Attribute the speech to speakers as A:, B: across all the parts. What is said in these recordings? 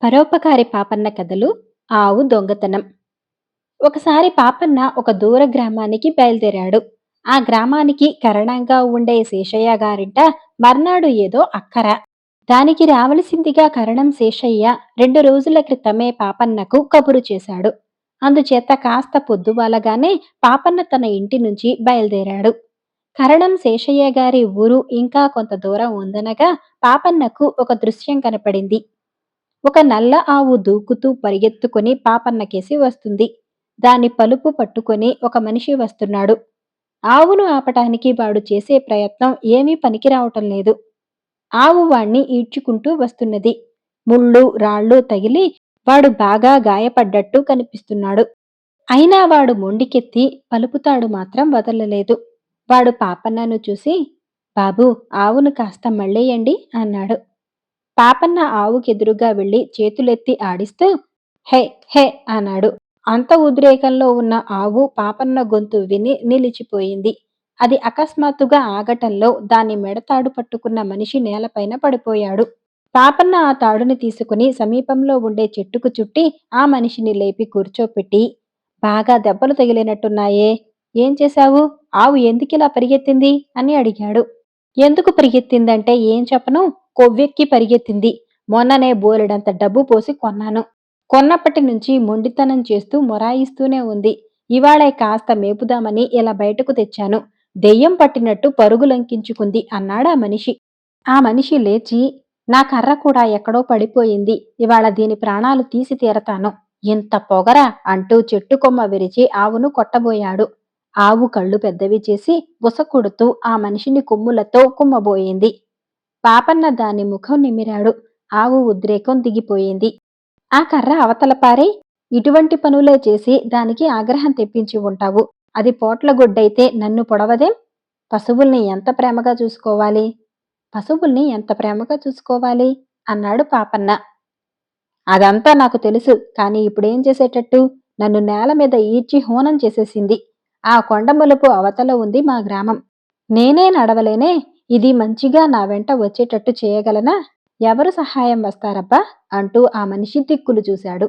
A: పరోపకారి పాపన్న కథలు ఆవు దొంగతనం. ఒకసారి పాపన్న ఒక దూర గ్రామానికి బయలుదేరాడు. ఆ గ్రామానికి కరణంగా ఉండే శేషయ్య గారింట మర్నాడు ఏదో అక్కర. దానికి రావలసిందిగా కరణం శేషయ్య 2 రోజుల క్రితమే పాపన్నకు కబురు చేశాడు. అందుచేత కాస్త పొద్దువాలగానే పాపన్న తన ఇంటి నుంచి బయలుదేరాడు. కరణం శేషయ్య గారి ఊరు ఇంకా కొంత దూరం ఉందనగా పాపన్నకు ఒక దృశ్యం కనపడింది. ఒక నల్ల ఆవు దూకుతూ పరిగెత్తుకుని పాపన్నకేసి వస్తుంది. దాని పలుపు పట్టుకొని ఒక మనిషి వస్తున్నాడు. ఆవును ఆపటానికి వాడు చేసే ప్రయత్నం ఏమీ పనికిరావటం లేదు. ఆవు వాణ్ణి ఈడ్చుకుంటూ వస్తున్నది. ముళ్ళు రాళ్ళు తగిలి వాడు బాగా గాయపడ్డట్టు కనిపిస్తున్నాడు. అయినా వాడు మొండికెత్తి పలుపుతాడు మాత్రం వదలలేదు. వాడు పాపన్నను చూసి, బాబూ, ఆవును కాస్త మళ్ళేయండి అన్నాడు. పాపన్న ఆవుకెదురుగా వెళ్లి చేతులెత్తి ఆడిస్తూ హే హే అన్నాడు. అంత ఉద్రేకంలో ఉన్న ఆవు పాపన్న గొంతు విని నిలిచిపోయింది. అది అకస్మాత్తుగా ఆగటంలో దాని మెడతాడు పట్టుకున్న మనిషి నేలపైన పడిపోయాడు. పాపన్న ఆ తాడుని తీసుకుని సమీపంలో ఉండే చెట్టుకు చుట్టి ఆ మనిషిని లేపి కూర్చోపెట్టి, బాగా దెబ్బలు తగిలినట్టున్నాయే, ఏం చేశావు? ఆవు ఎందుకిలా పరిగెత్తింది అని అడిగాడు. ఎందుకు పరిగెత్తిందంటే ఏం చెప్పను, కొవ్వెక్కి పరిగెత్తింది. మొన్ననే బోలెడంత డబ్బు పోసి కొన్నాను. కొన్నప్పటి నుంచి మొండితనం చేస్తూ మొరాయిస్తూనే ఉంది. ఇవాళే కాస్త మేపుదామని ఇలా బయటకు తెచ్చాను. దెయ్యం పట్టినట్టు పరుగులంకించుకుంది అన్నాడా మనిషి. ఆ మనిషి లేచి, నా కర్ర కూడా ఎక్కడో పడిపోయింది. ఇవాళ దీని ప్రాణాలు తీసి తీరతాను. ఇంత పొగరా అంటూ చెట్టు కొమ్మ విరిచి ఆవును కొట్టబోయాడు. ఆవు కళ్ళు పెద్దవి చేసి బుసకొడుతూ ఆ మనిషిని కొమ్ములతో కుమ్మబోయింది. పాపన్న దాని ముఖం నిమిరాడు. ఆవు ఉద్రేకం దిగిపోయింది. ఆ కర్ర అవతల పారే, ఇటువంటి పనులే చేసి దానికి ఆగ్రహం తెప్పించి ఉంటావు. అది పోట్లగొడ్డైతే నన్ను పొడవదేం? పశువుల్ని ఎంత ప్రేమగా చూసుకోవాలి? పశువుల్ని ఎంత ప్రేమగా చూసుకోవాలి అన్నాడు పాపన్న. అదంతా నాకు తెలుసు, కాని ఇప్పుడేం చేసేటట్టు? నన్ను నేల మీద ఈడ్చి హూనం చేసేసింది. ఆ కొండమలుపు అవతల ఉంది మా గ్రామం. నేనే నడవలేనే, ఇది మంచిగా నా వెంట వచ్చేటట్టు చేయగలనా? ఎవరు సహాయం వస్తారబ్బా అంటూ ఆ మనిషి దిక్కులు చూశాడు.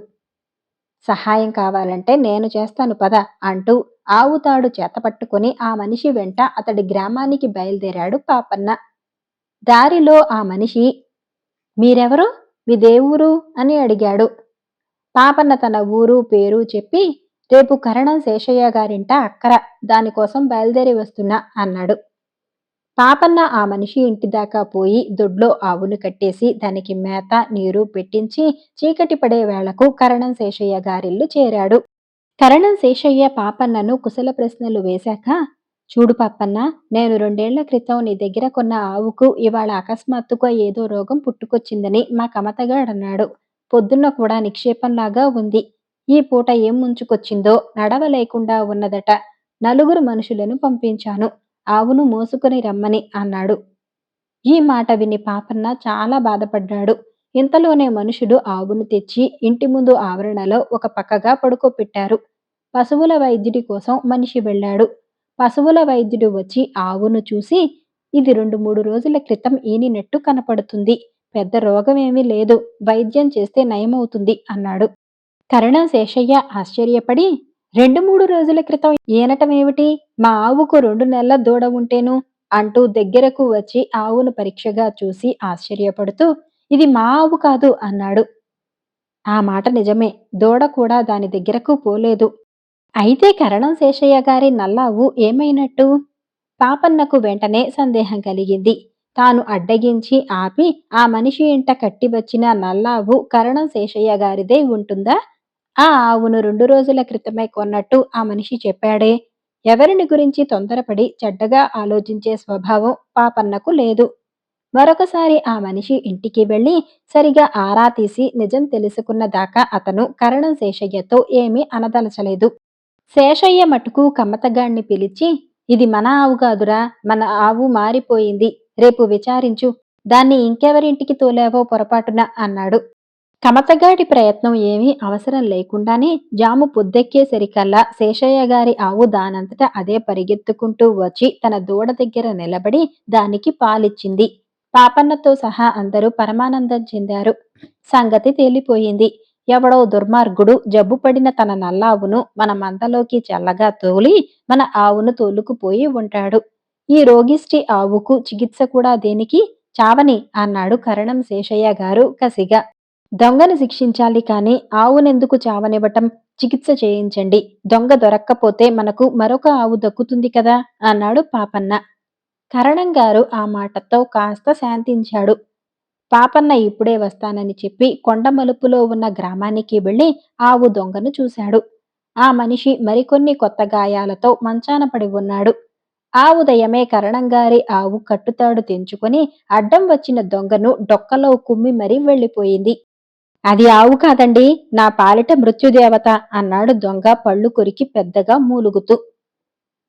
A: సహాయం కావాలంటే నేను చేస్తాను పద అంటూ ఆవు తాడు చేతపట్టుకుని ఆ మనిషి వెంట అతడి గ్రామానికి బయలుదేరాడు పాపన్న. దారిలో ఆ మనిషి, మీరెవరు? మీదేవూరు అని అడిగాడు. పాపన్న తన ఊరు పేరు చెప్పి, రేపు కరణం శేషయ్య గారింట అక్కర, దానికోసం బయలుదేరి వస్తున్నా అన్నాడు. పాపన్న ఆ మనిషి ఇంటిదాకా పోయి దొడ్లో ఆవును కట్టేసి దానికి మేత నీరు పెట్టించి చీకటి పడే వేళకు కరణం శేషయ్య గారిల్లు చేరాడు. కరణం శేషయ్య పాపన్నను కుశల ప్రశ్నలు వేశాక, చూడు పాపన్న, నేను 2 ఏళ్ల క్రితం నీ దగ్గర కొన్న ఆవుకు ఇవాళ అకస్మాత్తుగా ఏదో రోగం పుట్టుకొచ్చిందని మా కమతగాడన్నాడు. పొద్దున్న కూడా నిక్షేపంలాగా ఉంది. ఈ పూట ఏం ముంచుకొచ్చిందో నడవలేకుండా ఉన్నదట. నలుగురు మనుషులను పంపించాను ఆవును మోసుకొని రమ్మని అన్నాడు. ఈ మాట విని పాపన్న చాలా బాధపడ్డాడు. ఇంతలోనే మనుషులు ఆవును తెచ్చి ఇంటి ముందు ఆవరణలో ఒక పక్కగా పడుకోపెట్టారు. పశువుల వైద్యుడి కోసం మనిషి వెళ్ళాడు. పశువుల వైద్యుడు వచ్చి ఆవును చూసి, ఇది 2-3 రోజుల క్రితం ఈనినట్టు కనపడుతుంది. పెద్ద రోగమేమీ లేదు. వైద్యం చేస్తే నయమవుతుంది అన్నాడు. కరణం శేషయ్య ఆశ్చర్యపడి, 2-3 రోజుల క్రితం ఈనటమేమిటి? మా ఆవుకు 2 నెలల దూడ ఉంటేను అంటూ దగ్గరకు వచ్చి ఆవును పరీక్షగా చూసి ఆశ్చర్యపడుతూ, ఇది మా ఆవు కాదు అన్నాడు. ఆ మాట నిజమే. దూడ కూడా దాని దగ్గరకు పోలేదు. అయితే కరణం శేషయ్య గారి నల్లావు ఏమైనట్టు? పాపన్నకు వెంటనే సందేహం కలిగింది. తాను అడ్డగించి ఆపి ఆ మనిషి ఇంట కట్టి వచ్చిన నల్లావు కరణం శేషయ్య గారిదే ఉంటుందా? ఆ ఆవును 2 రోజుల క్రితమే కొన్నట్టు ఆ మనిషి చెప్పాడే. ఎవరిని గురించి తొందరపడి చెడ్డగా ఆలోచించే స్వభావం పాపన్నకు లేదు. మరొకసారి ఆ మనిషి ఇంటికి వెళ్లి సరిగా ఆరా తీసి నిజం తెలుసుకున్న దాకా అతను కరణం శేషయ్యతో ఏమీ అనదలచలేదు. శేషయ్య మటుకు కమ్మతగాణ్ణి పిలిచి, ఇది మన ఆవు కాదురా, మన ఆవు మారిపోయింది. రేపు విచారించు. దాన్ని ఇంకెవరింటికి తోలావో పొరపాటున అన్నాడు. కమతగాడి ప్రయత్నం ఏమీ అవసరం లేకుండానే జాము పొద్దెక్కేసరికల్లా శేషయ్య గారి ఆవు దానంతట అదే పరిగెత్తుకుంటూ వచ్చి తన దూడ దగ్గర నిలబడి దానికి పాలిచ్చింది. పాపన్నతో సహా అందరూ పరమానందం చెందారు. సంగతి తేలిపోయింది. ఎవడో దుర్మార్గుడు జబ్బు పడిన తన నల్లావును మన మందలోకి చల్లగా తోలి మన ఆవును తోలుకుపోయి ఉంటాడు. ఈ రోగిష్టి ఆవుకు చికిత్స కూడా దేనికి? చావని అన్నాడు కరణం శేషయ్య గారు కసిగా. దొంగని శిక్షించాలి కాని ఆవునెందుకు చావనివ్వటం? చికిత్స చేయించండి. దొంగ దొరక్కపోతే మనకు మరొక ఆవు దక్కుతుంది కదా అన్నాడు పాపన్న. కరణం గారు ఆ మాటతో కాస్త శాంతించాడు. పాపన్న ఇప్పుడే వస్తానని చెప్పి కొండ మలుపులో ఉన్న గ్రామానికి వెళ్లి ఆవు దొంగను చూశాడు. ఆ మనిషి మరికొన్ని కొత్త గాయాలతో మంచాన పడి ఉన్నాడు. ఆ ఉదయమే కరణంగారి ఆవు కట్టుతాడు తెంచుకొని అడ్డం వచ్చిన దొంగను డొక్కలో కుమ్మి మరీ వెళ్లిపోయింది. అది ఆవు కాదండి, నా పాలిట మృత్యుదేవత అన్నాడు దొంగ పళ్ళు కొరికి పెద్దగా మూలుగుతూ.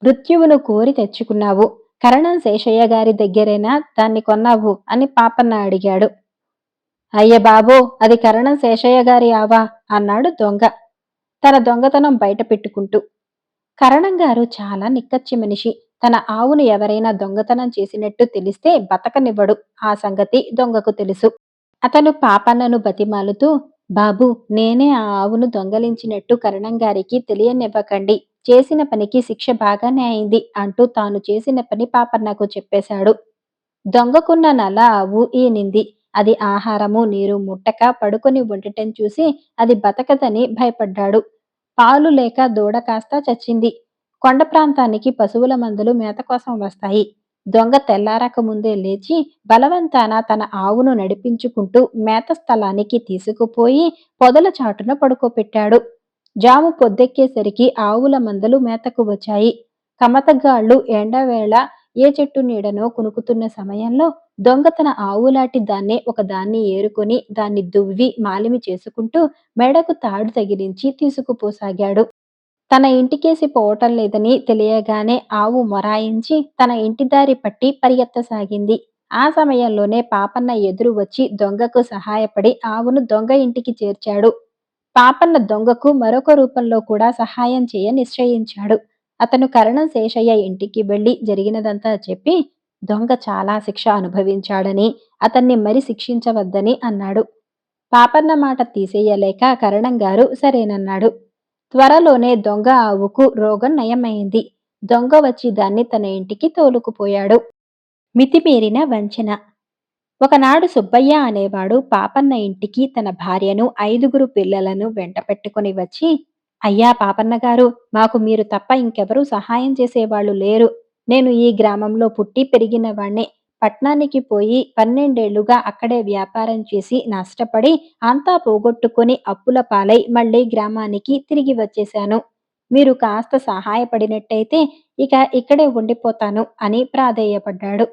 A: మృత్యువును కోరి తెచ్చుకున్నావు. కరణం శేషయ్య గారి దగ్గరేనా దాన్ని కొన్నావు అని పాపన్న అడిగాడు. అయ్య బాబో, అది కరణం శేషయ్య గారి ఆవా అన్నాడు దొంగ తన దొంగతనం బయట పెట్టుకుంటూ. కరణం గారు చాలా నిక్కచ్చి మనిషి. తన ఆవును ఎవరైనా దొంగతనం చేసినట్టు తెలిస్తే బతకనివ్వడు. ఆ సంగతి దొంగకు తెలుసు. అతను పాపన్నను బతిమాలుతూ, బాబూ, నేనే ఆ ఆవును దొంగలించినట్టు కరణం గారికి తెలియనివ్వకండి. చేసిన పనికి శిక్ష బాగానే అయింది అంటూ తాను చేసిన పని పాపన్నకు చెప్పేశాడు. దొంగకున్న నల్ల ఆవు ఈనింది. అది ఆహారము నీరు ముట్టక పడుకొని ఉండటం చూసి అది బతకదని భయపడ్డాడు. పాలు లేక దూడ కాస్త చచ్చింది. కొండ ప్రాంతానికి పశువుల మందలు మేత కోసం వస్తాయి. దొంగ తెల్లారక ముందే లేచి బలవంతాన తన ఆవును నడిపించుకుంటూ మేత స్థలానికి తీసుకుపోయి పొదల చాటున పడుకోపెట్టాడు. జాము పొద్దెక్కేసరికి ఆవుల మందలు మేతకు వచ్చాయి. కమతగాళ్లు ఎండవేళ ఏ చెట్టు నీడనో కునుకుతున్న సమయంలో దొంగ తన ఆవులాంటి దాన్నే ఒకదాన్ని ఏరుకొని దాన్ని దువ్వి మాలిమి చేసుకుంటూ మెడకు తాడు తగిలించి తీసుకుపోసాగాడు. తన ఇంటికేసి పోవటం లేదని తెలియగానే ఆవు మొరాయించి తన ఇంటి దారి పట్టి పరిగెత్తసాగింది. ఆ సమయంలోనే పాపన్న ఎదురు వచ్చి దొంగకు సహాయపడి ఆవును దొంగ ఇంటికి చేర్చాడు. పాపన్న దొంగకు మరొక రూపంలో కూడా సహాయం చేయ నిశ్చయించాడు. అతను కరణం శేషయ్య ఇంటికి వెళ్లి జరిగినదంతా చెప్పి దొంగ చాలా శిక్ష అనుభవించాడని, అతన్ని మరి శిక్షించవద్దని అన్నాడు. పాపన్న మాట తీసేయలేక కరణం గారు సరేనన్నాడు. త్వరలోనే దొంగ ఆవుకు రోగం నయమైంది. దొంగ వచ్చి దాన్ని తన ఇంటికి తోలుకుపోయాడు. మితిమీరిన వంచన. ఒకనాడు సుబ్బయ్య అనేవాడు పాపన్న ఇంటికి తన భార్యను 5గురు పిల్లలను వెంటపెట్టుకుని వచ్చి, అయ్యా పాపన్న గారు, మాకు మీరు తప్ప ఇంకెవరూ సహాయం చేసేవాళ్లు లేరు. నేను ఈ గ్రామంలో పుట్టి పెరిగిన వాణ్ణే. పట్నానికి పోయి 12 ఏళ్లుగా అక్కడే వ్యాపారం చేసి నష్టపడి అంతా పోగొట్టుకుని అప్పుల పాలై మళ్ళీ గ్రామానికి తిరిగి వచ్చేశాను. మీరు కాస్త సహాయపడినట్టయితే ఇక ఇక్కడే ఉండిపోతాను అని ప్రాధేయపడ్డాడు.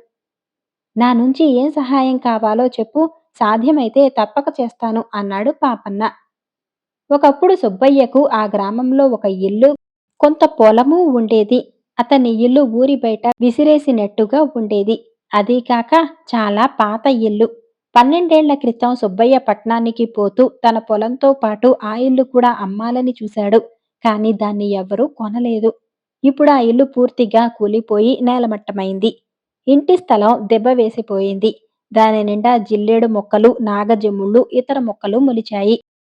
A: నా నుంచి ఏం సహాయం కావాలో చెప్పు, సాధ్యమైతే తప్పక చేస్తాను అన్నాడు పాపన్న. ఒకప్పుడు సుబ్బయ్యకు ఆ గ్రామంలో ఒక ఇల్లు, కొంత పొలము ఉండేది. అతని ఇల్లు ఊరి బయట విసిరేసినట్టుగా ఉండేది. అదీకాక చాలా పాత ఇల్లు. 12 ఏళ్ల క్రితం సుబ్బయ్య పట్నానికి పోతూ తన పొలంతో పాటు ఆ ఇల్లు కూడా అమ్మాలని చూశాడు. కాని దాన్ని ఎవ్వరూ కొనలేదు. ఇప్పుడు ఆ ఇల్లు పూర్తిగా కూలిపోయి నేలమట్టమైంది. ఇంటి స్థలం దెబ్బ వేసిపోయింది. దాని నిండా జిల్లేడు మొక్కలు, నాగజెముళ్ళు, ఇతర మొక్కలు మొలిచాయి.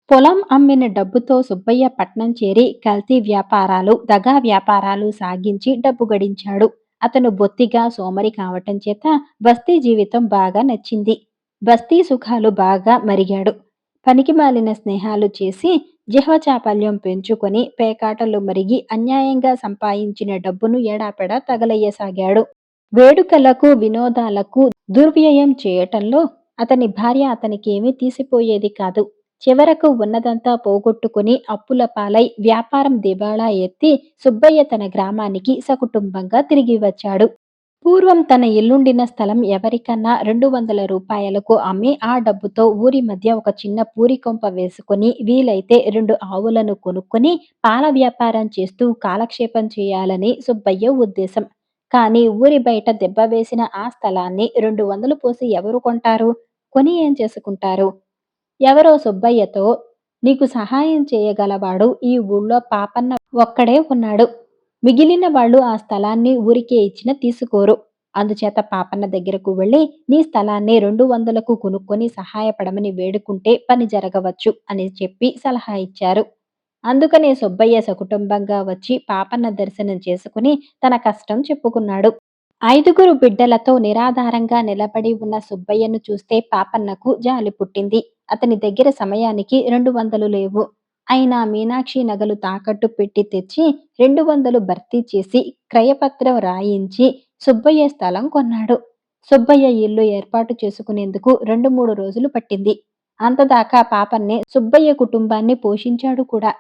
A: పొలం అమ్మిన డబ్బుతో సుబ్బయ్య పట్నం చేరి కల్తీ వ్యాపారాలు, దగా వ్యాపారాలు సాగించి డబ్బు గడించాడు. అతను బొత్తిగా సోమరి కావటం చేత బస్తీ జీవితం బాగా నచ్చింది. బస్తీ సుఖాలు బాగా మరిగాడు. పనికిమాలిన స్నేహాలు చేసి జిహ్వచాపల్యం పెంచుకొని పేకాటలు మరిగి అన్యాయంగా సంపాదించిన డబ్బును ఎడాపెడా తగలయ్యసాగాడు. వేడుకలకు, వినోదాలకు దుర్వ్యయం చేయటంలో అతని భార్య అతనికేమీ తీసిపోయేది కాదు. చివరకు ఉన్నదంతా పోగొట్టుకుని అప్పుల పాలై వ్యాపారం దివాళా ఎత్తి సుబ్బయ్య తన గ్రామానికి సకుటుంబంగా తిరిగి వచ్చాడు. పూర్వం తన ఇల్లుండిన స్థలం ఎవరికన్నా 200 రూపాయలకు అమ్మి ఆ డబ్బుతో ఊరి మధ్య ఒక చిన్న పూరికొంప వేసుకుని వీలైతే 2 ఆవులను కొనుక్కొని పాల వ్యాపారం చేస్తూ కాలక్షేపం చేయాలని సుబ్బయ్య ఉద్దేశం. కానీ ఊరి బయట దెబ్బ వేసిన ఆ స్థలాన్ని 200 పోసి ఎవరు కొంటారు? కొని ఏం చేసుకుంటారు? ఎవరో సుబ్బయ్యతో, నీకు సహాయం చేయగలవాడు ఈ ఊళ్ళో పాపన్న ఒక్కడే ఉన్నాడు. మిగిలిన వాళ్ళు ఆ స్థలాన్ని ఊరికే ఇచ్చినా తీసుకోరు. అందుచేత పాపన్న దగ్గరకు వెళ్ళి నీ స్థలాన్ని 200కు కొనుక్కొని సహాయపడమని వేడుకుంటే పని జరగవచ్చు అని చెప్పి సలహా ఇచ్చారు. అందుకనే సుబ్బయ్య సకుటుంబంగా వచ్చి పాపన్న దర్శనం చేసుకుని తన కష్టం చెప్పుకున్నాడు. ఐదుగురు బిడ్డలతో నిరాధారంగా నిలబడి ఉన్న సుబ్బయ్యను చూస్తే పాపన్నకు జాలి పుట్టింది. అతని దగ్గర సమయానికి 200 లేవు. అయినా మీనాక్షి నగలు తాకట్టు పెట్టి తెచ్చి 200 భర్తీ చేసి క్రయపత్రం రాయించి సుబ్బయ్య స్థలం కొన్నాడు. సుబ్బయ్య ఇల్లు ఏర్పాటు చేసుకునేందుకు 2-3 రోజులు పట్టింది. అంతదాకా పాపన్నే సుబ్బయ్య కుటుంబాన్ని పోషించాడు కూడా.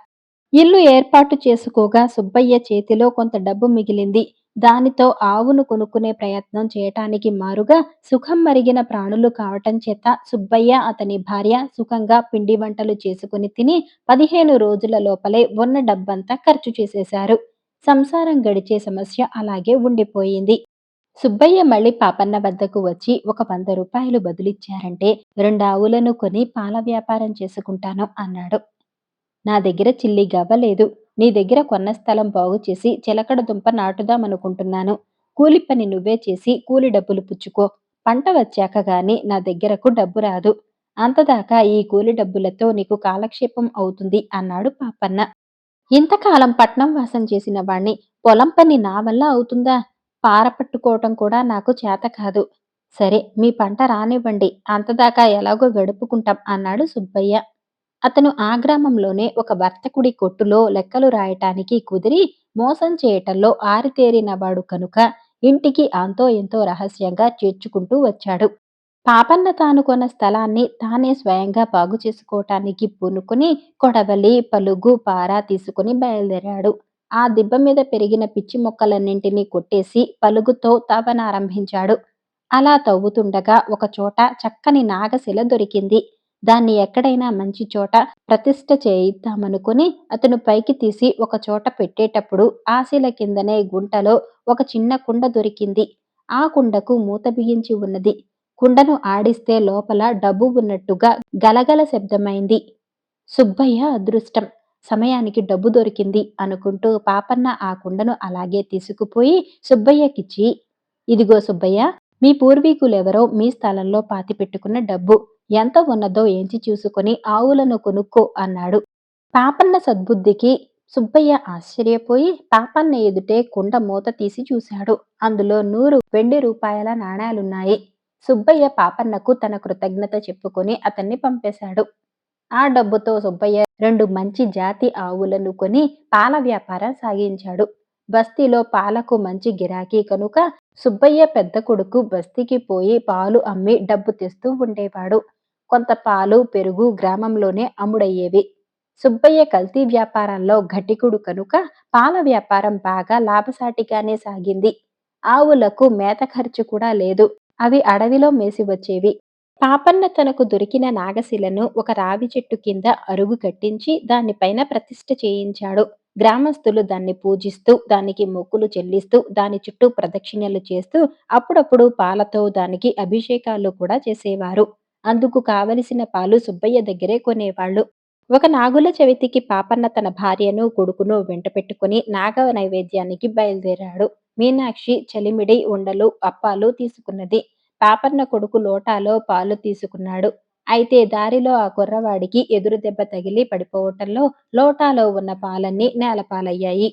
A: ఇల్లు ఏర్పాటు చేసుకోగా సుబ్బయ్య చేతిలో కొంత డబ్బు మిగిలింది. దానితో ఆవును కొనుక్కునే ప్రయత్నం చేయటానికి మారుగా సుఖం మరిగిన ప్రాణులు కావటం చేత సుబ్బయ్య అతని భార్య సుఖంగా పిండి వంటలు చేసుకుని తిని 15 రోజుల లోపలే ఉన్న డబ్బంతా ఖర్చు చేసేశారు. సంసారం గడిచే సమస్య అలాగే ఉండిపోయింది. సుబ్బయ్య మళ్ళీ పాపన్న వద్దకు వచ్చి ఒక 100 రూపాయలు బదులిచ్చారంటే 2 ఆవులను కొని పాల వ్యాపారం చేసుకుంటాను అన్నాడు. నా దగ్గర చిల్లి గవ్వ లేదు. నీ దగ్గర కొన్న స్థలం బాగుచేసి చిలకడ దుంప నాటుదామనుకుంటున్నాను. కూలి పని నువ్వే చేసి కూలి డబ్బులు పుచ్చుకో. పంట వచ్చాక గాని నా దగ్గరకు డబ్బు రాదు. అంతదాకా ఈ కూలి డబ్బులతో నీకు కాలక్షేపం అవుతుంది అన్నాడు పాపన్న. ఇంతకాలం పట్నం వాసం చేసిన వాణ్ణి పొలం పని నా వల్ల అవుతుందా? పార పట్టుకోవటం కూడా నాకు చేత కాదు. సరే మీ పంట రానివ్వండి. అంతదాకా ఎలాగో గడుపుకుంటాం అన్నాడు సుబ్బయ్య. అతను ఆ గ్రామంలోనే ఒక వర్తకుడి కొట్టులో లెక్కలు రాయటానికి కుదిరి మోసం చేయటంలో ఆరితేరినవాడు కనుక ఇంటికి అంతో ఎంతో రహస్యంగా చేర్చుకుంటూ వచ్చాడు. పాపన్న తాను కొన్న స్థలాన్ని తానే స్వయంగా బాగు చేసుకోవటానికి పూనుకుని కొడవలి పలుగు పార తీసుకుని బయలుదేరాడు. ఆ దిబ్బ మీద పెరిగిన పిచ్చి మొక్కలన్నింటినీ కొట్టేసి పలుగుతో తవ్వనారంభించాడు. అలా తవ్వుతుండగా ఒక చోట చక్కని నాగశిల దొరికింది. దాన్ని ఎక్కడైనా మంచి చోట ప్రతిష్ఠ చేయిద్దామనుకుని అతను పైకి తీసి ఒక చోట పెట్టేటప్పుడు ఆ శిల కిందనే గుంటలో ఒక చిన్న కుండ దొరికింది. ఆ కుండకు మూత బిగించి ఉన్నది. కుండను ఆడిస్తే లోపల డబ్బు ఉన్నట్టుగా గలగల శబ్దమైంది. సుబ్బయ్య అదృష్టం. సమయానికి డబ్బు దొరికింది అనుకుంటూ పాపన్న ఆ కుండను అలాగే తీసుకుపోయి సుబ్బయ్యకిచ్చి, ఇదిగో సుబ్బయ్య, మీ పూర్వీకులెవరో మీ స్థలంలో పాతిపెట్టుకున్న డబ్బు. ఎంత ఉన్నదో ఎంచి చూసుకొని ఆవులను కొనుక్కో అన్నాడు. పాపన్న సద్బుద్ధికి సుబ్బయ్య ఆశ్చర్యపోయి పాపన్న ఎదుటే కుండ మూత తీసి చూశాడు. అందులో 100 వెండి రూపాయల నాణేలున్నాయి. సుబ్బయ్య పాపన్నకు తన కృతజ్ఞత చెప్పుకొని అతన్ని పంపేశాడు. ఆ డబ్బుతో సుబ్బయ్య 2 మంచి జాతి ఆవులను కొని పాల వ్యాపారం సాగించాడు. బస్తీలో పాలకు మంచి గిరాకీ కనుక సుబ్బయ్య పెద్ద కొడుకు బస్తీకి పోయి పాలు అమ్మి డబ్బు తెస్తూ ఉండేవాడు. కొంత పాలు పెరుగు గ్రామంలోనే అమ్ముడయ్యేవి. సుబ్బయ్య కల్తీ వ్యాపారంలో ఘటికుడు కనుక పాల వ్యాపారం బాగా లాభసాటిగానే సాగింది. ఆవులకు మేత ఖర్చు కూడా లేదు. అవి అడవిలో మేసి వచ్చేవి. పాపన్న తనకు దొరికిన నాగశిలను ఒక రావి చెట్టు కింద అరుగు కట్టించి దానిపైన ప్రతిష్ఠ చేయించాడు. గ్రామస్తులు దాన్ని పూజిస్తూ దానికి మొక్కులు చెల్లిస్తూ దాని చుట్టూ ప్రదక్షిణలు చేస్తూ అప్పుడప్పుడు పాలతో దానికి అభిషేకాలు కూడా చేసేవారు. అందుకు కావలసిన పాలు సుబ్బయ్య దగ్గరే కొనేవాళ్ళు. ఒక నాగుల చవితికి పాపన్న తన భార్యను కొడుకును వెంట పెట్టుకుని నాగ నైవేద్యానికి బయలుదేరాడు. మీనాక్షి చలిమిడి ఉండలు అప్పాలు తీసుకున్నది. పాపన్న కొడుకు లోటాలో పాలు తీసుకున్నాడు. అయితే దారిలో ఆ కుర్రవాడికి ఎదురు దెబ్బ తగిలి పడిపోవటంలో లోటాలో ఉన్న పాలన్నీ నేలపాలయ్యాయి.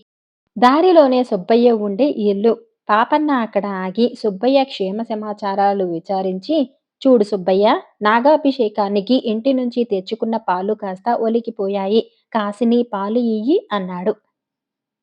A: దారిలోనే సుబ్బయ్య ఉండే ఇల్లు. పాపన్న అక్కడ ఆగి సుబ్బయ్య క్షేమ సమాచారాలు విచారించి, చూడు సుబ్బయ్య, నాగాభిషేకానికి ఇంటి నుంచి తెచ్చుకున్న పాలు కాస్త ఒలికిపోయాయి. కాసిని పాలు ఇయ్యి అన్నాడు.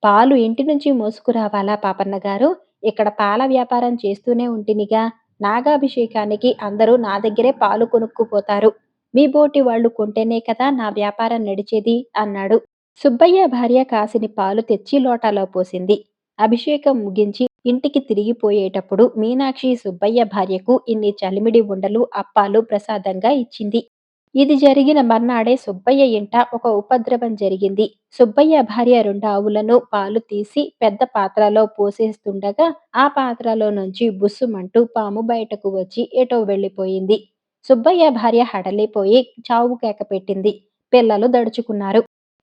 A: పాలు ఇంటి నుంచి మోసుకురావాలా పాపన్న గారు? ఇక్కడ పాల వ్యాపారం చేస్తూనే ఉంటినిగా. నాగాభిషేకానికి అందరూ నా దగ్గరే పాలు కొనుక్కుపోతారు. మీ బోటి వాళ్ళు కొంటేనే కదా నా వ్యాపారం నడిచేది అన్నాడు. సుబ్బయ్య భార్య కాసిని పాలు తెచ్చి లోటాలో పోసింది. అభిషేకం ముగించి ఇంటికి తిరిగిపోయేటప్పుడు మీనాక్షి సుబ్బయ్య భార్యకు ఇన్ని చలిమిడి ఉండలు అప్పాలు ప్రసాదంగా ఇచ్చింది. ఇది జరిగిన మర్నాడే సుబ్బయ్య ఇంట ఒక ఉపద్రవం జరిగింది. సుబ్బయ్య భార్య 2 ఆవులను పాలు తీసి పెద్ద పాత్రలో పోసేస్తుండగా ఆ పాత్రలో నుంచి బుస్సుమంటూ పాము బయటకు వచ్చి ఎటో వెళ్ళిపోయింది. సుబ్బయ్య భార్య హడలిపోయి చావు కేక పెట్టింది. పిల్లలు దడుచుకున్నారు.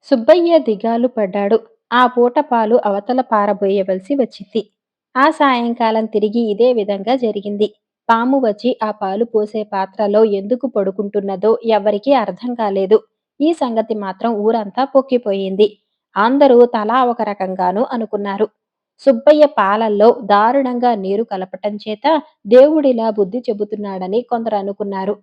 A: సుబ్బయ్య దిగాలు పడ్డాడు. ఆ పూట పాలు అవతల పారబోయవలసి వచ్చింది. ఆ సాయంకాలం తిరిగి ఇదే విధంగా జరిగింది. పాము వచ్చి ఆ పాలు పోసే పాత్రలో ఎందుకు పడుకుంటున్నదో ఎవ్వరికీ అర్థం కాలేదు. ఈ సంగతి మాత్రం ఊరంతా పొక్కిపోయింది. అందరూ తలా ఒక రకంగానూ అనుకున్నారు. సుబ్బయ్య పాలల్లో దారుణంగా నీరు కలపటం చేత దేవుడిలా బుద్ధి చెబుతున్నాడని కొందరు అనుకున్నారు.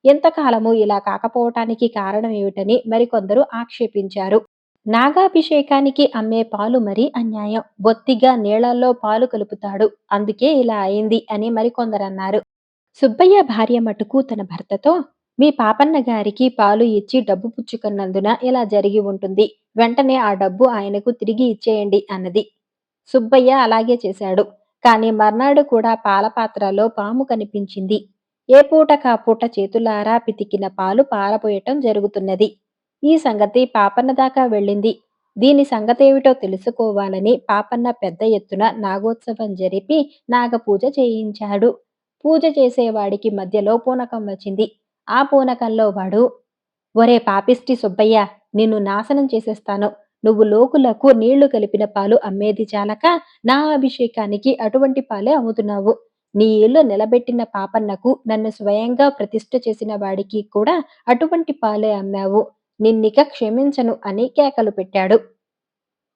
A: ఎంతకాలము ఇలా కాకపోవటానికి కారణమేమిటని మరికొందరు ఆక్షేపించారు. నాగాభిషేకానికి అమ్మే పాలు మరీ అన్యాయం. బొత్తిగా నీళ్ళల్లో పాలు కలుపుతాడు. అందుకే ఇలా అయింది అని మరికొందరన్నారు. సుబ్బయ్య భార్య మటుకు తన భర్తతో, మీ పాపన్న గారికి పాలు ఇచ్చి డబ్బు పుచ్చుకున్నందున ఇలా జరిగి ఉంటుంది. వెంటనే ఆ డబ్బు ఆయనకు తిరిగి ఇచ్చేయండి అన్నది. సుబ్బయ్య అలాగే చేశాడు. కాని మర్నాడు కూడా పాల పాత్రలో పాము కనిపించింది. ఏ పూటకాపూట చేతులారా పితికిన పాలు పారపోయటం జరుగుతున్నది. ఈ సంగతి పాపన్న దాకా వెళ్ళింది. దీని సంగతేమిటో తెలుసుకోవాలని పాపన్న పెద్ద ఎత్తున నాగోత్సవం జరిపి నాగపూజ చేయించాడు. పూజ చేసేవాడికి మధ్యలో పూనకం వచ్చింది. ఆ పూనకంలో వాడు, ఒరే పాపిష్టి సుబ్బయ్య! నిన్ను నాశనం చేసేస్తాను. నువ్వు లోకులకు నీళ్లు కలిపిన పాలు అమ్మేది చాలక నా అభిషేకానికి అటువంటి పాలే అమ్ముతున్నావు. నీ ఇల్లు నిలబెట్టిన పాపన్నకు నన్ను స్వయంగా ప్రతిష్ఠ చేసిన వాడికి కూడా అటువంటి పాలే అమ్మావు. నిన్నిక క్షమించను అని కేకలు పెట్టాడు.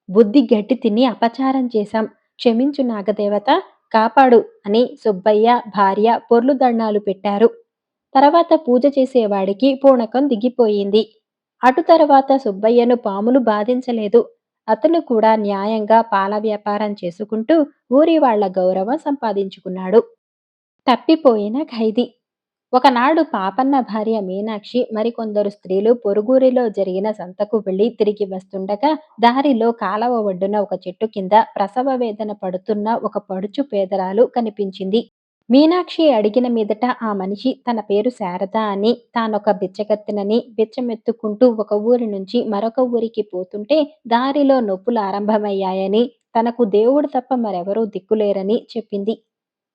A: బుద్ధి గడ్డి తిని అపచారం చేశాం. క్షమించు నాగదేవత, కాపాడు అని సుబ్బయ్య, భార్య పొర్లు దండాలు పెట్టారు. తర్వాత పూజ చేసేవాడికి పూనకం దిగిపోయింది. అటు తర్వాత సుబ్బయ్యను పాములు బాధించలేదు. అతను కూడా న్యాయంగా పాల వ్యాపారం చేసుకుంటూ ఊరి వాళ్ళ గౌరవం సంపాదించుకున్నాడు. తప్పిపోయిన ఖైదీ. ఒకనాడు పాపన్న భార్య మీనాక్షి మరికొందరు స్త్రీలు పొరుగురిలో జరిగిన సంతకు వెళ్లి తిరిగి వస్తుండగా దారిలో కాలవ ఒడ్డున ఒక చెట్టు కింద ప్రసవ వేదన పడుతున్న ఒక పడుచు పేదరాలు కనిపించింది. మీనాక్షి అడిగిన మీదట ఆ మనిషి తన పేరు శారద అని, తానొక బిచ్చగత్తెనని, బిచ్చమెత్తుకుంటూ ఒక ఊరి నుంచి మరొక ఊరికి పోతుంటే దారిలో నొప్పులు ఆరంభమయ్యాయని, తనకు దేవుడు తప్ప మరెవరూ దిక్కులేరని చెప్పింది.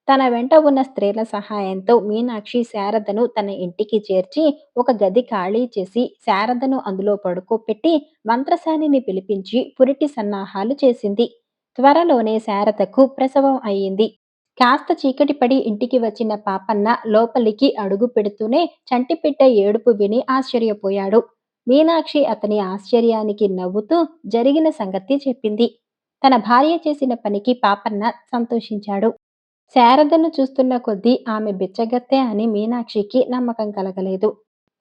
A: తన వెంట ఉన్న స్త్రీల సహాయంతో మీనాక్షి శారదను తన ఇంటికి చేర్చి ఒక గది ఖాళీ చేసి శారదను అందులో పడుకోపెట్టి మంత్రసానిని పిలిపించి పురిటి సన్నాహాలు చేసింది. త్వరలోనే శారదకు ప్రసవం అయింది. కాస్త చీకటి పడి ఇంటికి వచ్చిన పాపన్న లోపలికి అడుగు పెడుతూనే చంటిపిట్ట ఏడుపు విని ఆశ్చర్యపోయాడు. మీనాక్షి అతని ఆశ్చర్యానికి నవ్వుతూ జరిగిన సంగతి చెప్పింది. తన భార్య చేసిన పనికి పాపన్న సంతోషించాడు. శారదను చూస్తున్న కొద్దీ ఆమె బిచ్చగత్తె అని మీనాక్షికి నమ్మకం కలగలేదు.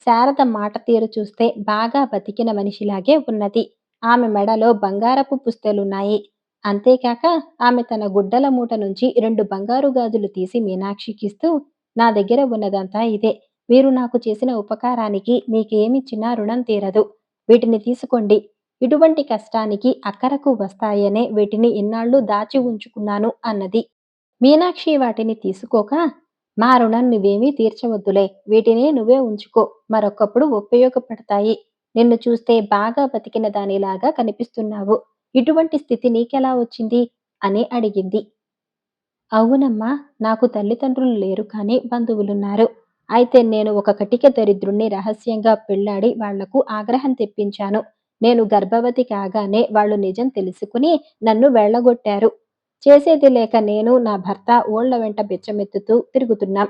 A: శారద మాట తీరు చూస్తే బాగా బతికిన మనిషిలాగే ఉన్నది. ఆమె మెడలో బంగారపు పుస్తెలున్నాయి. అంతేకాక ఆమె తన గుడ్డల మూట నుంచి 2 బంగారు గాజులు తీసి మీనాక్షికిస్తూ, నా దగ్గర ఉన్నదంతా ఇదే. మీరు నాకు చేసిన ఉపకారానికి మీకేమిచ్చినా రుణం తీరదు. వీటిని తీసుకోండి. ఇటువంటి కష్టానికి అక్కరకు వస్తాయనే వీటిని ఇన్నాళ్ళు దాచి ఉంచుకున్నాను అన్నది. మీనాక్షి వాటిని తీసుకోక, మా రుణం నువ్వేమీ తీర్చవద్దులే. వీటిని నువ్వే ఉంచుకో. మరొకప్పుడు ఉపయోగపడతాయి. నిన్ను చూస్తే బాగా బతికిన దానిలాగా కనిపిస్తున్నావు. ఇటువంటి స్థితి నీకెలా వచ్చింది? అని అడిగింది. అవునమ్మా! నాకు తల్లిదండ్రులు లేరు కానీ బంధువులున్నారు. అయితే నేను ఒక కటిక దరిద్రుణ్ణి రహస్యంగా పెళ్లాడి వాళ్లకు ఆగ్రహం తెప్పించాను. నేను గర్భవతి కాగానే వాళ్ళు నిజం తెలుసుకుని నన్ను వెళ్ళగొట్టారు. చేసేది లేక నేను, నా భర్త ఊళ్ల వెంట బిచ్చమెత్తుతూ తిరుగుతున్నాం.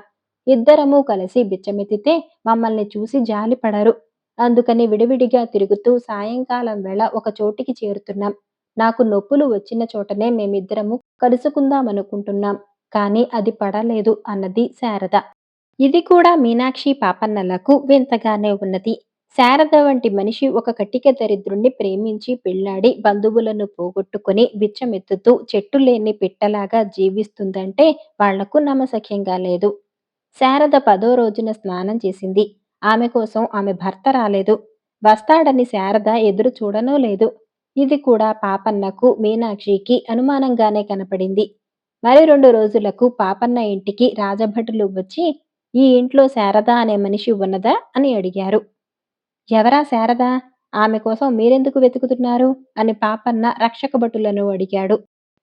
A: ఇద్దరమూ కలిసి బిచ్చమెత్తితే మమ్మల్ని చూసి జాలిపడరు. అందుకని విడివిడిగా తిరుగుతూ సాయంకాలం వేళ ఒక చోటికి చేరుతున్నాం. నాకు నొప్పులు వచ్చిన చోటనే మేమిద్దరము కలుసుకుందామనుకుంటున్నాం. కానీ అది పడలేదు అన్నది శారద. ఇది కూడా మీనాక్షి పాపన్నలకు వింతగానే ఉన్నది. శారద వంటి మనిషి ఒక కటిక దరిద్రుణ్ణి ప్రేమించి పెళ్లాడి బంధువులను పోగొట్టుకుని బిచ్చమెత్తుతూ చెట్టులేని పిట్టలాగా జీవిస్తుందంటే వాళ్లకు నమ్మశక్యంగా లేదు. శారద 10వ రోజున స్నానం చేసింది. ఆమె కోసం ఆమె భర్త రాలేదు. వస్తాడని శారద ఎదురు చూడనూ లేదు. ఇది కూడా పాపన్నకు, మీనాక్షికి అనుమానంగానే కనపడింది. మరి 2 రోజులకు పాపన్న ఇంటికి రాజభటులు వచ్చి, ఈ ఇంట్లో శారద అనే మనిషి ఉన్నదా అని అడిగారు. ఎవరా శారద? ఆమె కోసం మీరెందుకు వెతుకుతున్నారు? అని పాపన్న రక్షక భటులను అడిగాడు.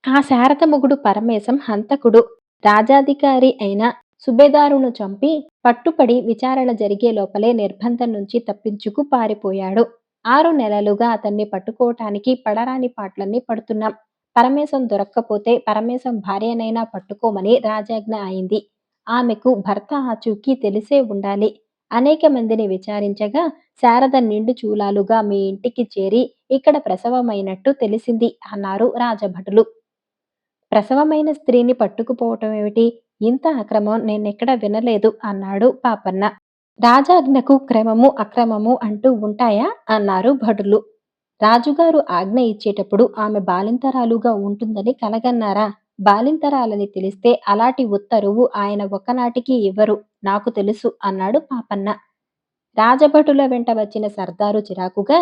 A: ఆ శారద మొగుడు పరమేశం హంతకుడు. రాజాధికారి అయిన సుబేదారును చంపి పట్టుపడి విచారణ జరిగే లోపలే నిర్బంధం నుంచి తప్పించుకు పారిపోయాడు. 6 నెలలుగా అతన్ని పట్టుకోవటానికి పడరాని పాట్లన్నీ పడుతున్నాం. పరమేశం దొరక్కపోతే పరమేశం భార్యనైనా పట్టుకోమని రాజాజ్ఞ అయింది. ఆమెకు భర్త ఆచూకీ తెలిసే ఉండాలి. అనేక మందిని విచారించగా శారద నిండు చూలాలుగా మీ ఇంటికి చేరి ఇక్కడ ప్రసవమైనట్టు తెలిసింది అన్నారు రాజభటులు. ప్రసవమైన స్త్రీని పట్టుకుపోవటమేమిటి? ఇంత అక్రమం నేనెక్కడా వినలేదు అన్నాడు పాపన్న. రాజాజ్ఞకు క్రమము, అక్రమము అంటూ ఉంటాయా? అన్నారు భటులు. రాజుగారు ఆజ్ఞ ఇచ్చేటప్పుడు ఆమె బాలింతరాలుగా ఉంటుందని కలగన్నారా? బాలింతరాలని తెలిస్తే అలాటి ఉత్తరువు ఆయన ఒక్కనాటికి ఇవ్వరు. నాకు తెలుసు అన్నాడు పాపన్న. రాజభటుల వెంట వచ్చిన సర్దారు చిరాకుగా,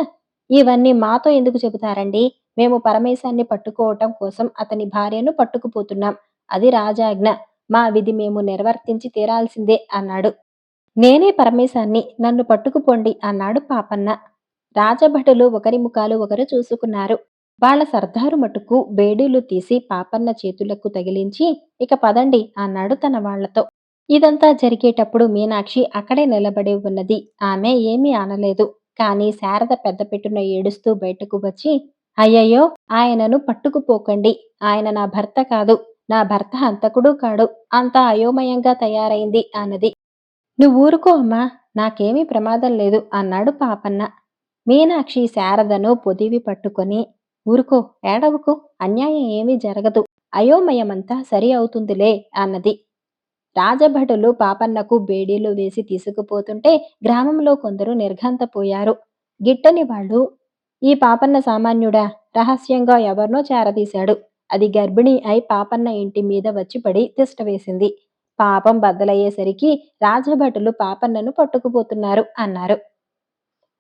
A: ఇవన్నీ మాతో ఎందుకు చెబుతారండి? మేము పరమేశాన్ని పట్టుకోవటం కోసం అతని భార్యను పట్టుకుపోతున్నాం. అది రాజాజ్ఞ. మా విధి మేము నిర్వర్తించి తీరాల్సిందే అన్నాడు. నేనే పరమేశాన్ని, నన్ను పట్టుకుపోండి అన్నాడు పాపన్న. రాజభటులు ఒకరి ముఖాలు ఒకరు చూసుకున్నారు. వాళ్ళ సర్దారు మటుకు బేడీలు తీసి పాపన్న చేతులకు తగిలించి, ఇక పదండి అన్నాడు తన వాళ్లతో. ఇదంతా జరిగేటప్పుడు మీనాక్షి అక్కడే నిలబడి ఉన్నది. ఆమె ఏమీ అనలేదు. కాని శారద పెద్దపెట్టున ఏడుస్తూ బయటకు వచ్చి, అయ్యయ్యో, ఆయనను పట్టుకుపోకండి. ఆయన నా భర్త కాదు. నా భర్త హంతకుడు కాడు. అంతా అయోమయంగా తయారైంది అన్నది. నువ్వూరుకో అమ్మా, నాకేమీ ప్రమాదం లేదు అన్నాడు పాపన్న. మీనాక్షి శారదను పొదివి పట్టుకొని, ఊరుకో, ఏడవకు, అన్యాయం ఏమీ జరగదు. అయోమయమంతా సరి అవుతుందిలే అన్నది. రాజభటులు పాపన్నకు బేడీలు వేసి తీసుకుపోతుంటే గ్రామంలో కొందరు నిర్ఘాంతపోయారు. గిట్టని వాళ్ళు, ఈ పాపన్న సామాన్యుడా? రహస్యంగా ఎవరినో చేరదీశాడు. అది గర్భిణి అయి పాపన్న ఇంటి మీద వచ్చి పడి తిష్టవేసింది. పాపం బద్దలయ్యేసరికి రాజభటులు పాపన్నను పట్టుకుపోతున్నారు అన్నారు.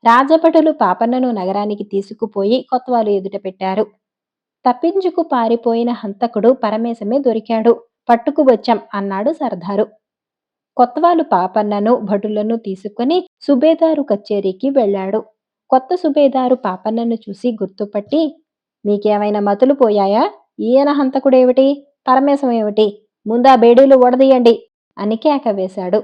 A: రాజభటులు పాపన్నను నగరానికి తీసుకుపోయి కొత్వాలు ఎదుట పెట్టారు. తప్పించుకు పారిపోయిన హంతకుడు పరమేశమే దొరికాడు. పట్టుకువచ్చాం అన్నాడు సర్దారు. కొత్వాలు పాపన్నను భటులను తీసుకుని సుబేదారు కచేరీకి వెళ్ళాడు. కొత్త సుబేదారు పాపన్నను చూసి గుర్తుపట్టి, మీకేమైనా మతులు పోయాయా? ఈయన హంతకుడేమిటి? పరమేశం ఏమిటి? ముందా బేడీలు ఒడదీయండి అని కేక వేశాడు.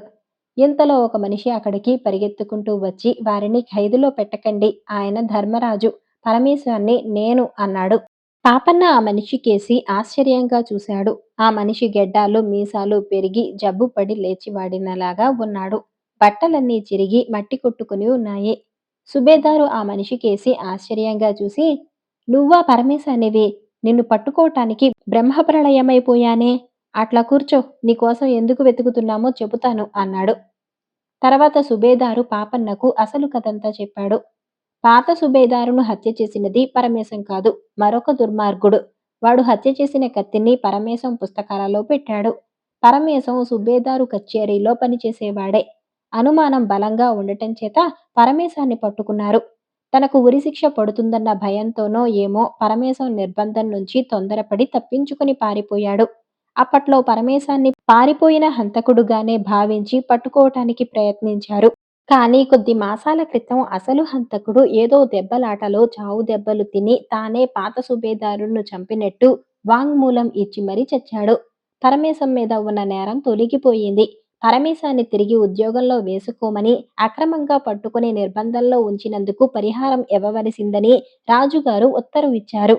A: ఇంతలో ఒక మనిషి అక్కడికి పరిగెత్తుకుంటూ వచ్చి, వారిని ఖైదులో పెట్టకండి, ఆయన ధర్మరాజు, పరమేశాన్ని నేను అన్నాడు. పాపన్న ఆ మనిషికేసి ఆశ్చర్యంగా చూశాడు. ఆ మనిషి గెడ్డాలు మీసాలు పెరిగి జబ్బుపడి లేచివాడినలాగా ఉన్నాడు. బట్టలన్నీ చిరిగి మట్టి కొట్టుకుని ఉన్నాయి. సుబేదారు ఆ మనిషికేసి ఆశ్చర్యంగా చూసి, నువ్వా పరమేశానివి? నిన్ను పట్టుకోటానికి బ్రహ్మప్రళయమైపోయానే. అట్లా కూర్చో, నీకోసం ఎందుకు వెతుకుతున్నామో చెబుతాను అన్నాడు. తర్వాత సుబేదారు పాపన్నకు అసలు కథంతా చెప్పాడు. పాత సుబేదారును హత్య చేసినది పరమేశం కాదు, మరొక దుర్మార్గుడు. వాడు హత్య చేసిన కత్తిని పరమేశం పుస్తకాలలో పెట్టాడు. పరమేశం సుబేదారు కచేరీలో పనిచేసేవాడే. అనుమానం బలంగా ఉండటం చేత పరమేశాన్ని పట్టుకున్నారు. తనకు ఉరిశిక్ష పడుతుందన్న భయంతోనో ఏమో పరమేశం నిర్బంధం నుంచి తొందరపడి తప్పించుకుని పారిపోయాడు. అప్పట్లో పరమేశాన్ని పారిపోయిన హంతకుడుగానే భావించి పట్టుకోవటానికి ప్రయత్నించారు. కానీ కొద్ది మాసాల క్రితం అసలు హంతకుడు ఏదో దెబ్బలాటలో చావు దెబ్బలు తిని తానే పాత సుబేదారును చంపినట్టు వాంగ్మూలం ఇచ్చి మరీ చచ్చాడు. పరమేశం మీద ఉన్న నేరం తొలగిపోయింది. పరమేశాన్ని తిరిగి ఉద్యోగంలో వేసుకోమని, అక్రమంగా పట్టుకుని నిర్బంధంలో ఉంచినందుకు పరిహారం ఇవ్వవలసిందని రాజుగారు ఉత్తర్విచ్చారు.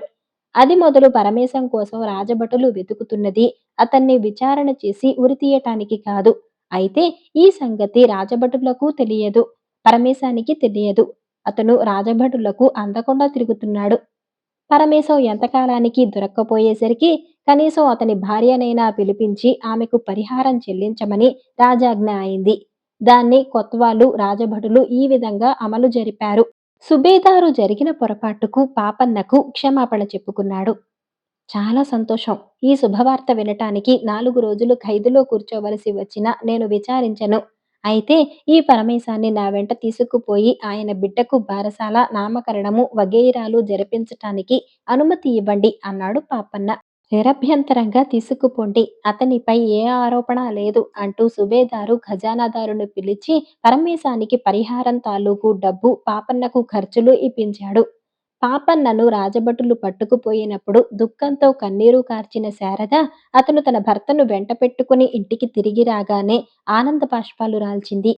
A: అది మొదలు పరమేశం కోసం రాజభటులు వెతుకుతున్నది అతన్ని విచారణ చేసి ఉరితీయటానికి కాదు. అయితే ఈ సంగతి రాజభటులకు తెలియదు. పరమేశానికి తెలియదు. అతను రాజభటులకు అందకుండా తిరుగుతున్నాడు. పరమేశం ఎంతకాలానికి దొరక్కపోయేసరికి కనీసం అతని భార్యనైనా పిలిపించి ఆమెకు పరిహారం చెల్లించమని రాజాజ్ఞ అయింది. దాన్ని కొత్వాలు రాజభటులు ఈ విధంగా అమలు జరిపారు. సుబేదారు జరిగిన పొరపాటుకు పాపన్నకు క్షమాపణ చెప్పుకున్నాడు. చాలా సంతోషం. ఈ శుభవార్త వినటానికి 4 రోజులు ఖైదులో కూర్చోవలసి వచ్చినా నేను విచారించను. అయితే ఈ పరమేశాన్ని నా వెంట తీసుకుపోయి ఆయన బిడ్డకు బారసాల, నామకరణము వగైరాలు జరిపించటానికి అనుమతి ఇవ్వండి అన్నాడు పాపన్న. నిరభ్యంతరంగా తీసుకుపోండి. అతనిపై ఏ ఆరోపణ లేదు అంటూ సుబేదారు ఖజానాదారును పిలిచి పరమేశానికి పరిహారం తాలూకు డబ్బు పాపన్నకు ఖర్చులు ఇప్పించాడు. పాపన్నను రాజభటులు పట్టుకుపోయినప్పుడు దుఃఖంతో కన్నీరు కార్చిన శారద అతను తన భర్తను వెంట పెట్టుకుని ఇంటికి తిరిగి రాగానే ఆనంద బాష్పాలు రాల్చింది.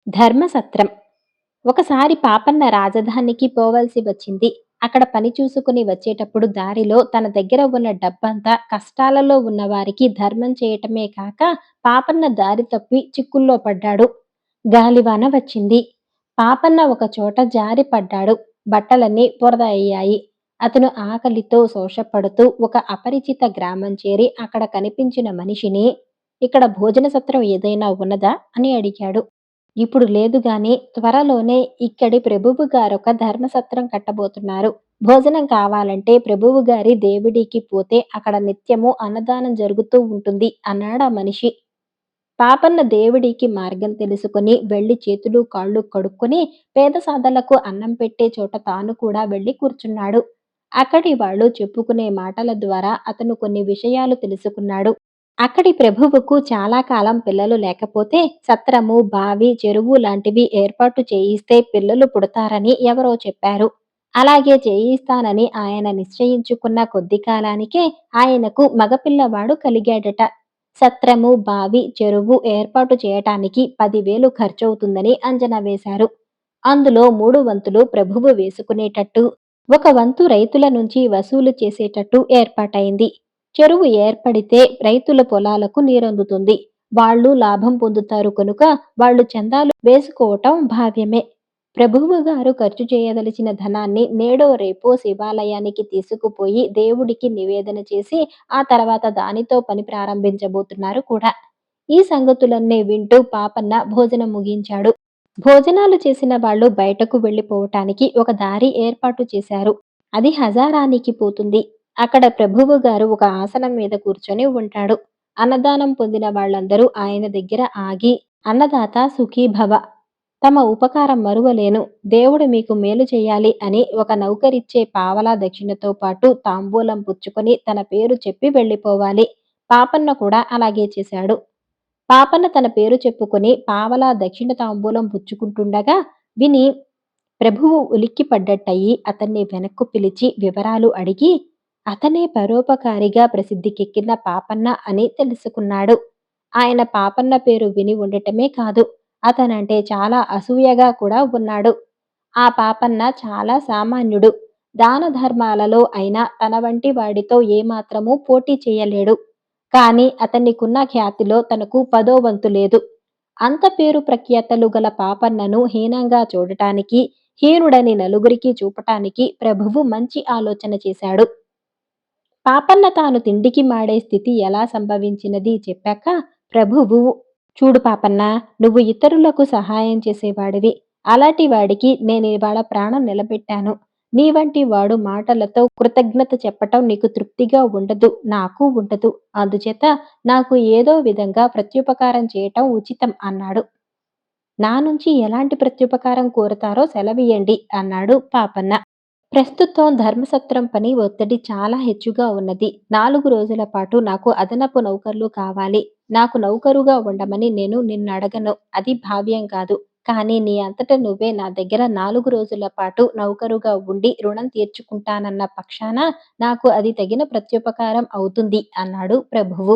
A: ధర్మసత్రం. ఒకసారి పాపన్న రాజధానికి పోవలసి వచ్చింది. అక్కడ పని చూసుకుని వచ్చేటప్పుడు దారిలో తన దగ్గర ఉన్న డబ్బంతా కష్టాలలో ఉన్న వారికి ధర్మం చేయటమే కాక పాపన్న దారి తప్పి చిక్కుల్లో పడ్డాడు. గాలివాన వచ్చింది. పాపన్న ఒక చోట జారి పడ్డాడు. బట్టలన్నీ బురద అయ్యాయి. అతను ఆకలితో శోషపడుతూ ఒక అపరిచిత గ్రామం చేరి అక్కడ కనిపించిన మనిషిని, "ఇక్కడ భోజన సత్రం ఏదైనా ఉన్నదా?" అని అడిగాడు. "ఇప్పుడు లేదు గాని త్వరలోనే ఇక్కడి ప్రభువు గారొక ధర్మసత్రం కట్టబోతున్నారు. భోజనం కావాలంటే ప్రభువు గారి దేవుడికి పోతే అక్కడ నిత్యము అన్నదానం జరుగుతూ ఉంటుంది" అన్నాడా మనిషి. పాపన్న దేవుడికి మార్గం తెలుసుకొని వెళ్లి చేతులు కాళ్ళు కడుక్కొని పేద సాదలకు అన్నం పెట్టే చోట తాను కూడా వెళ్లి కూర్చున్నాడు. అక్కడి వాళ్ళు చెప్పుకునే మాటల ద్వారా అతను కొన్ని విషయాలు తెలుసుకున్నాడు. అక్కడి ప్రభువుకు చాలా కాలం పిల్లలు లేకపోతే సత్రము, బావి, చెరువు లాంటివి ఏర్పాటు చేయిస్తే పిల్లలు పుడతారని ఎవరో చెప్పారు. అలాగే చేయిస్తానని ఆయన నిశ్చయించుకున్న కొద్ది కాలానికే ఆయనకు మగపిల్లవాడు కలిగాడట. సత్రము, బావి, చెరువు ఏర్పాటు చేయటానికి 10,000 ఖర్చవుతుందని అంచనా వేశారు. అందులో 3 వంతులు ప్రభువు వేసుకునేటట్టు, ఒక వంతు రైతుల నుంచి వసూలు చేసేటట్టు ఏర్పాటైంది. చెరువు ఏర్పడితే రైతుల పొలాలకు నీరందుతుంది. వాళ్ళు లాభం పొందుతారు కనుక వాళ్ళు చందాలు వేసుకోవటం భావ్యమే. ప్రభువు గారు ఖర్చు చేయదలిచిన ధనాన్ని నేడో రేపో శివాలయానికి తీసుకుపోయి దేవుడికి నివేదన చేసి ఆ తర్వాత దానితో పని ప్రారంభించబోతున్నారు కూడా. ఈ సంగతులన్నీ వింటూ పాపన్న భోజనం ముగించాడు. భోజనాలు చేసిన వాళ్ళు బయటకు వెళ్ళిపోవటానికి ఒక దారి ఏర్పాటు చేశారు. అది హజారానికి పోతుంది. అక్కడ ప్రభువు గారు ఒక ఆసనం మీద కూర్చొని ఉంటాడు. అన్నదానం పొందిన వాళ్ళందరూ ఆయన దగ్గర ఆగి, "అన్నదాత సుఖీభవ, తమ ఉపకారం మరువలేను. దేవుడు మీకు మేలు చేయాలి" అని ఒక నౌకరిచ్చే పావలా దక్షిణతో పాటు తాంబూలం పుచ్చుకొని తన పేరు చెప్పి వెళ్ళిపోవాలి. పాపన్న కూడా అలాగే చేశాడు. పాపన్న తన పేరు చెప్పుకొని పావలా దక్షిణ తాంబూలం పుచ్చుకుంటుండగా విని ప్రభువు ఉలిక్కిపడ్డట్టయి అతన్ని వెనక్కు పిలిచి వివరాలు అడిగి, అతనే పరోపకారిగా ప్రసిద్ధికెక్కిన పాపన్న అని తెలుసుకున్నాడు. ఆయన పాపన్న పేరు విని ఉండటమే కాదు, అతనంటే చాలా అసూయగా కూడా ఉన్నాడు. ఆ పాపన్న చాలా సామాన్యుడు. దాన ధర్మాలలో అయినా తన వంటి వాడితో ఏమాత్రమూ పోటీ చేయలేడు. కాని అతనికున్న ఖ్యాతిలో తనకు పదో వంతు లేదు. అంత పేరు ప్రఖ్యాతలు గల పాపన్నను హీనంగా చూడటానికి, హీనుడని నలుగురికి చూపటానికి ప్రభువు మంచి ఆలోచన చేశాడు. పాపన్న తాను తిండికి మాడే స్థితి ఎలా సంభవించినది చెప్పాక ప్రభువు, "చూడు పాపన్నా, నువ్వు ఇతరులకు సహాయం చేసేవాడివి. అలాంటి వాడికి నేనివాళ ప్రాణం నిలబెట్టాను. నీ వంటి వాడు మాటలతో కృతజ్ఞత చెప్పటం నీకు తృప్తిగా ఉండదు, నాకు ఉండదు. అందుచేత నాకు ఏదో విధంగా ప్రత్యుపకారం చేయటం ఉచితం" అన్నాడు. "నా నుంచి ఎలాంటి ప్రత్యుపకారం కోరతారో సెలవియ్యండి" అన్నాడు పాపన్న. "ప్రస్తుతం ధర్మసత్రం పని ఒత్తిడి చాలా హెచ్చుగా ఉన్నది. 4 రోజుల పాటు నాకు అదనపు నౌకర్లు కావాలి. నాకు నౌకరుగా ఉండమని నేను నిన్నడగను. అది భావ్యం కాదు. కానీ నీ అంతట నువ్వే నా దగ్గర 4 రోజుల పాటు నౌకరుగా ఉండి రుణం తీర్చుకుంటానన్న పక్షాన నాకు అది తగిన ప్రత్యుపకారం అవుతుంది" అన్నాడు ప్రభువు.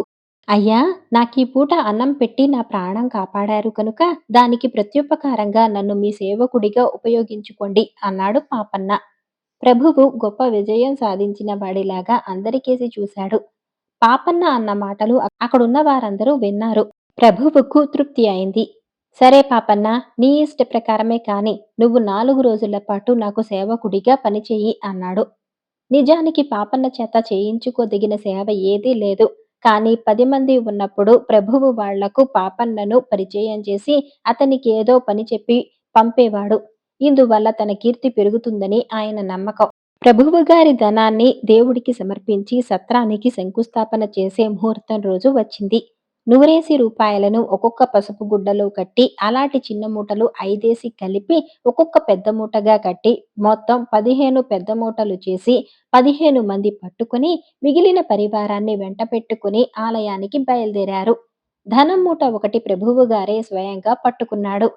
A: "అయ్యా, నాకీ పూట అన్నం పెట్టి నా ప్రాణం కాపాడారు కనుక దానికి ప్రత్యుపకారంగా నన్ను మీ సేవకుడిగా ఉపయోగించుకోండి" అన్నాడు పాపన్న. ప్రభువు గొప్ప విజయం సాధించిన వాడిలాగా అందరికేసి చూశాడు. పాపన్న అన్న మాటలు అక్కడున్న వారందరూ విన్నారు. ప్రభువుకు తృప్తి అయింది. "సరే పాపన్న, నీ ఇష్ట ప్రకారమే కాని నువ్వు 4 రోజుల పాటు నాకు సేవకుడిగా పనిచెయ్యి" అన్నాడు. నిజానికి పాపన్న చేత చేయించుకోదగిన సేవ ఏదీ లేదు. కానీ 10 మంది ఉన్నప్పుడు ప్రభువు వాళ్లకు పాపన్నను పరిచయం చేసి అతనికేదో పని చెప్పి పంపేవాడు. ఇందువల్ల తన కీర్తి పెరుగుతుందని ఆయన నమ్మకం. ప్రభువుగారి ధనాన్ని దేవుడికి సమర్పించి సత్రానికి శంకుస్థాపన చేసే ముహూర్తం రోజు వచ్చింది. 100 రూపాయలను ఒక్కొక్క పసుపు గుడ్డలో కట్టి అలాంటి చిన్న మూటలు 5 కలిపి ఒక్కొక్క పెద్ద మూటగా కట్టి మొత్తం 15 పెద్ద మూటలు చేసి 15 మంది పట్టుకుని మిగిలిన పరివారాన్ని వెంటపెట్టుకుని ఆలయానికి బయలుదేరారు. ధనం మూట ఒకటి ప్రభువు గారే స్వయంగా పట్టుకున్నాడు.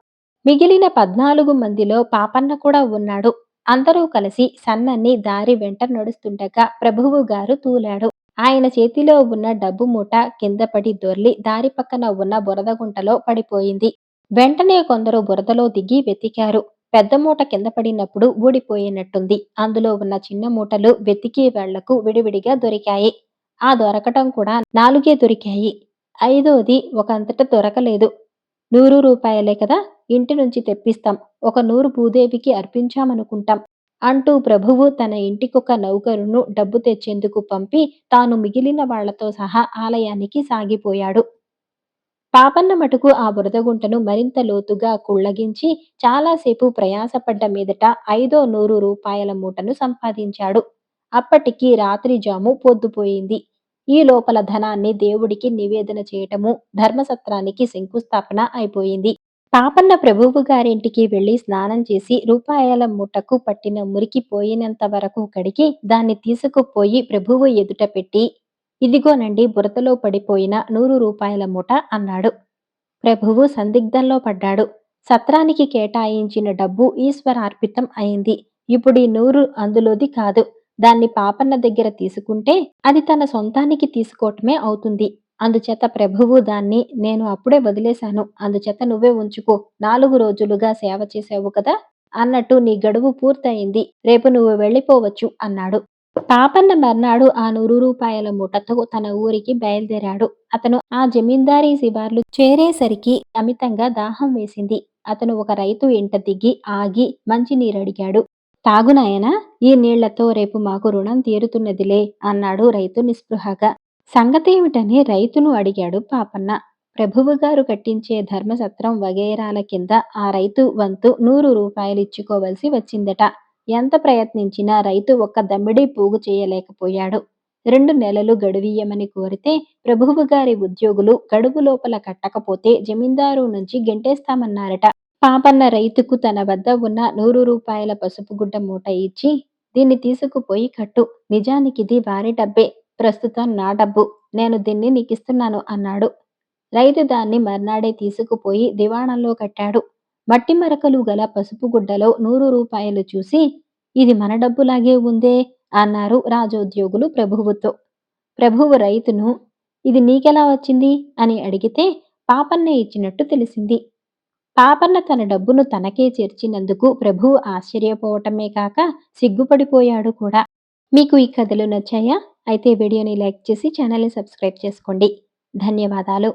A: మిగిలిన 14 మందిలో పాపన్న కూడా ఉన్నాడు. అందరూ కలిసి సన్నని దారి వెంట నడుస్తుండగా ప్రభువు గారు తూలాడు. ఆయన చేతిలో ఉన్న డబ్బు మూట కింద పడి దొర్లి దారి పక్కన ఉన్న బురద గుంటలో పడిపోయింది. వెంటనే కొందరు బురదలో దిగి వెతికారు. పెద్ద మూట కింద పడినప్పుడు ఊడిపోయినట్టుంది. అందులో ఉన్న చిన్న మూటలు వెతికే వాళ్లకు విడివిడిగా దొరికాయి. ఆ దొరకటం కూడా నాలుగే దొరికాయి. ఐదోది ఒకంతట దొరకలేదు. రూ. 100 కదా! ఇంటి నుంచి తెప్పిస్తాం. ఒక 100 భూదేవికి అర్పించామనుకుంటాం. అంటూ ప్రభువు తన ఇంటికొక నౌకరును డబ్బు తెచ్చేందుకు పంపి, తాను మిగిలిన వాళ్ళతో సహా ఆలయానికి సాగిపోయాడు. పాపన్న మటుకు ఆ బురదగుంటను మరింత లోతుగా కుళ్ళగించి, చాలాసేపు ప్రయాసపడ్డ మీదట ఐదో రూ. 100 మూటను సంపాదించాడు. అప్పటికి రాత్రి జాము పొద్దుపోయింది. ఈ లోపల ధనాన్ని దేవుడికి నివేదన చేయటము, ధర్మసత్రానికి శంకుస్థాపన అయిపోయింది. పాపన్న ప్రభువు గారింటికి వెళ్లి స్నానం చేసి రూపాయల మూటకు పట్టిన మురికి పోయినంత వరకు కడిగి దాన్ని తీసుకుపోయి ప్రభువు ఎదుట పెట్టి, ఇదిగోనండి బురదలో పడిపోయిన రూ. 100 మూట అన్నాడు. ప్రభువు సందిగ్ధంలో పడ్డాడు. సత్రానికి కేటాయించిన డబ్బు ఈశ్వరార్పితం అయింది. ఇప్పుడీ 100 అందులోది కాదు. దాన్ని పాపన్న దగ్గర తీసుకుంటే అది తన సొంతానికి తీసుకోవటమే అవుతుంది. అందుచేత ప్రభువు దాన్ని నేను అప్పుడే వదిలేశాను. అందుచేత నువ్వే ఉంచుకో. 4 రోజులుగా సేవ చేశావు కదా! అన్నట్టు నీ గడువు పూర్తయింది. రేపు నువ్వు వెళ్ళిపోవచ్చు అన్నాడు. పాపన్న మర్నాడు ఆ రూ. 100 మూటతో తన ఊరికి బయలుదేరాడు. అతను ఆ జమీందారీ శివార్లు చేరేసరికి అమితంగా దాహం వేసింది. అతను ఒక రైతు ఇంట దిగి ఆగి మంచినీరడిగాడు. తాగు నాయనా, ఈ నీళ్లతో రేపు మాకు రుణం తీరుతున్నదిలే అన్నాడు రైతు నిస్పృహగా. సంగతేమిటని రైతును అడిగాడు పాపన్న. ప్రభువుగారు కట్టించే ధర్మసత్రం వగైరాల కింద ఆ రైతు వంతు రూ. 100 వచ్చిందట. ఎంత ప్రయత్నించినా రైతు ఒక్క దమ్మిడీ పోగు చేయలేకపోయాడు. 2 నెలలు గడువియ్యమని కోరితే ప్రభువుగారి ఉద్యోగులు గడువు లోపల కట్టకపోతే జమీందారు నుంచి గెంటేస్తామన్నారట. పాపన్న రైతుకు తన వద్ద ఉన్న రూ. 100 పసుపు గుడ్డ మూట ఇచ్చి, దీన్ని తీసుకుపోయి కట్టు. నిజానికిది వారి డబ్బే. ప్రస్తుతం నా డబ్బు. నేను దీన్ని నీకిస్తున్నాను అన్నాడు. రైతు దాన్ని మర్నాడే తీసుకుపోయి దివాణంలో కట్టాడు. మట్టి మరకలు గల పసుపు గుడ్డలో రూ. 100 చూసి, ఇది మన డబ్బులాగే ఉందే అన్నారు రాజోద్యోగులు ప్రభువుతో. ప్రభువు రైతును, ఇది నీకెలా వచ్చింది అని అడిగితే పాపన్న ఇచ్చినట్టు తెలిసింది. పాపన్న తన డబ్బును తనకే చేర్చినందుకు ప్రభువు ఆశ్చర్యపోవటమే కాక సిగ్గుపడిపోయాడు కూడా. మీకు ఈ కథలు నచ్చాయా? అయితే వీడియోని లైక్ చేసి ఛానల్‌ని సబ్స్క్రైబ్ చేసుకోండి. ధన్యవాదాలు.